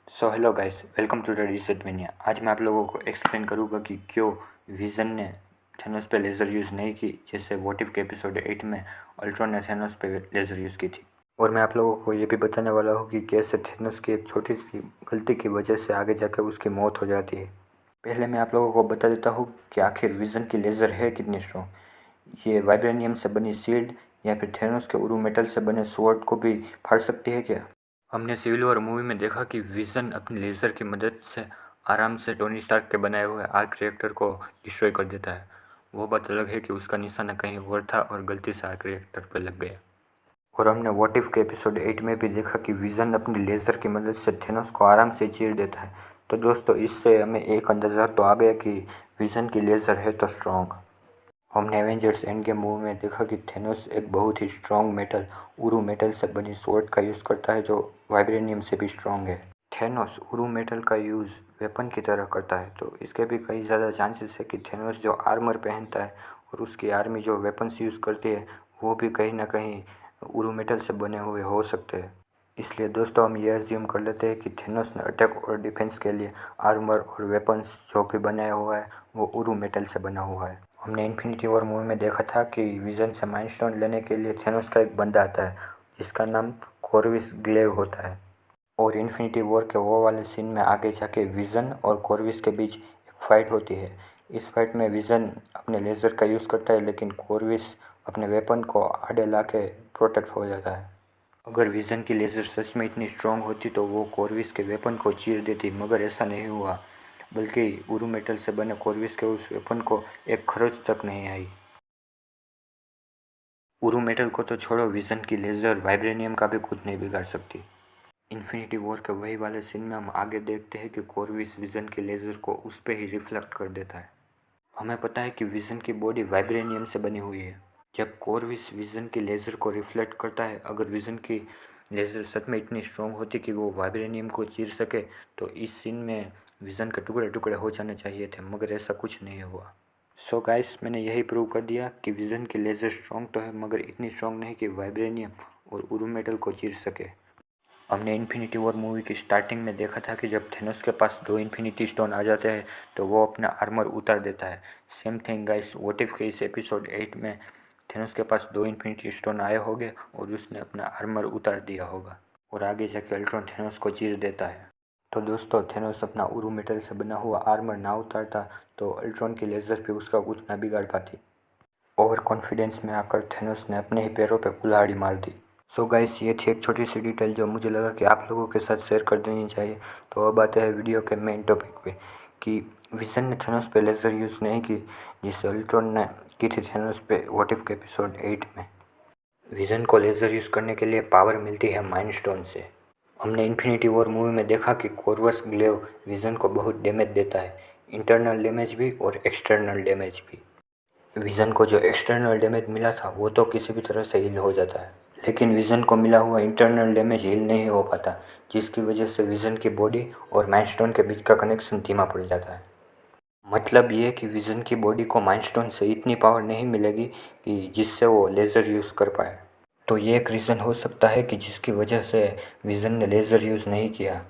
So hello guys, welcome to the reset mania. आज मैं आप लोगों को एक्सप्लेन करूँगा कि क्यों विजन ने थेनोस पे लेज़र यूज़ नहीं की, जैसे वॉट इफ के एपिसोड 8 में अल्ट्रॉन ने थेनोस पे लेज़र यूज़ की थी। और मैं आप लोगों को ये भी बताने वाला हूँ कि कैसे थेनोस की एक छोटी सी गलती की वजह से आगे जाकर उसकी मौत हो जाती है। पहले मैं आप लोगों को बता देता हूँ कि आखिर विजन की लेज़र है कितनी स्ट्रॉन्ग। ये वाइब्रेनियम से बनी शील्ड या फिर थेनोस के उरु मेटल से बने स्वॉर्ड को भी फाड़ सकती है क्या? हमने सिविल वॉर मूवी में देखा कि विजन अपनी लेज़र की मदद से आराम से टोनी स्टार्क के बनाए हुए आर्क रिएक्टर को डिस्ट्रॉय कर देता है। वो बात अलग है कि उसका निशाना कहीं और था और गलती से आर्क रिएक्टर पर लग गया। और हमने वॉट इफ के एपिसोड 8 में भी देखा कि विजन अपनी लेज़र की मदद से थेनोस को आराम से चीर देता है। तो दोस्तों, इससे हमें एक अंदाज़ा तो आ गया कि विजन की लेज़र है तो स्ट्रॉन्ग। हमने एवेंजर्स एंड गेम मूवी में देखा कि थेनोस एक बहुत ही स्ट्रॉन्ग मेटल उरु मेटल से बनी स्वॉर्ड का यूज़ करता है जो वाइब्रेनियम से भी स्ट्रॉन्ग है। थेनोस उरु मेटल का यूज़ वेपन की तरह करता है, तो इसके भी कई ज़्यादा चांसेस है कि थेनोस जो आर्मर पहनता है और उसकी आर्मी जो वेपन्स यूज़ करती है वो भी कहीं ना कहीं उरु मेटल से बने हुए हो सकते हैं। इसलिए दोस्तों, हम ये अज्यूम कर लेते हैं कि थेनोस ने अटैक और डिफेंस के लिए आर्मर और वेपन्स जो भी बनाया हुआ है वो उरु मेटल से बना हुआ है। हमने इन्फिनिटी वॉर मूवी में देखा था कि विजन से माइंड स्टोन लेने के लिए थेनोस का एक बंदा आता है जिसका नाम कॉर्विस ग्लेव होता है। और इन्फिनिटी वॉर के वो वाले सीन में आगे जाके विजन और कॉर्विस के बीच एक फ़ाइट होती है। इस फाइट में विजन अपने लेज़र का यूज़ करता है, लेकिन कॉर्विस अपने वेपन को आड़े ला के प्रोटेक्ट हो जाता है। अगर विजन की लेज़र सच में इतनी स्ट्रॉन्ग होती तो वो कॉर्विस के वेपन को चीर देती, मगर ऐसा नहीं हुआ, बल्कि उरु मेटल से बने कॉर्विस के उस वेपन को एक खरोच तक नहीं आई। उरु मेटल को तो छोड़ो, विजन की लेज़र वाइब्रेनियम का भी कुछ नहीं बिगाड़ सकती। इन्फिनिटी वॉर के वही वाले सीन में हम आगे देखते हैं कि कॉर्विस विजन के लेज़र को उस पर ही रिफ्लेक्ट कर देता है। हमें पता है कि विजन की बॉडी वाइब्रेनियम से बनी हुई है। जब कॉर्विस विजन की लेज़र को रिफ्लेक्ट करता है, अगर विजन की लेज़र सच में इतनी स्ट्रॉन्ग होती कि वो वाइब्रेनियम को चीर सके तो इस सीन में विजन के टुकड़े टुकड़े हो जाने चाहिए थे, मगर ऐसा कुछ नहीं हुआ। सो गाइस, मैंने यही प्रूव कर दिया कि विजन की लेज़र स्ट्रॉन्ग तो है, मगर इतनी स्ट्रॉन्ग नहीं कि वाइब्रेनियम और उरु मेटल को चीर सके। हमने इन्फिनिटी वॉर मूवी की स्टार्टिंग में देखा था कि जब थेनोस के पास 2 इन्फिनिटी स्टोन आ जाते हैं तो वो अपना आर्मर उतार देता है। Same thing guys, what if के इस एपिसोड 8 में थेनोस के पास 2 इन्फिनिटी स्टोन आए होंगे और उसने अपना आर्मर उतार दिया होगा और आगे जाके अल्ट्रॉन थेनोस को चीर देता है। तो दोस्तों, थेनोस अपना उरु मेटल से बना हुआ आर्मर ना उतारता तो अल्ट्रॉन की लेज़र भी उसका कुछ ना बिगाड़ पाती। ओवर कॉन्फिडेंस में आकर थेनोस ने अपने ही पैरों पे कुल्हाड़ी मार दी। सो गाइस, ये थी एक छोटी सी डिटेल जो मुझे लगा कि आप लोगों के साथ शेयर कर देनी चाहिए। तो अब आते हैं वीडियो के मेन टॉपिक पे कि विजन ने थेनोस पे लेज़र यूज़ नहीं की जिससे अल्ट्रॉन ने की थी थेनोस पे व्हाट इफ के एपिसोड 8 में। विजन को लेज़र यूज़ करने के लिए पावर मिलती है माइंड स्टोन से। हमने इन्फिनिटी वॉर मूवी में देखा कि कॉर्वस ग्लेव विजन को बहुत डैमेज देता है, इंटरनल डैमेज भी और एक्सटर्नल डैमेज भी। विजन को जो एक्सटर्नल डैमेज मिला था वो तो किसी भी तरह से हील हो जाता है, लेकिन विजन को मिला हुआ इंटरनल डैमेज हील नहीं हो पाता, जिसकी वजह से विजन की बॉडी और माइंडस्टोन के बीच का कनेक्शन धीमा पड़ जाता है। मतलब ये कि विजन की बॉडी को माइंडस्टोन से इतनी पावर नहीं मिलेगी कि जिससे वो लेज़र यूज़ कर पाए। तो ये एक रीज़न हो सकता है कि जिसकी वजह से विजन ने लेज़र यूज़ नहीं किया।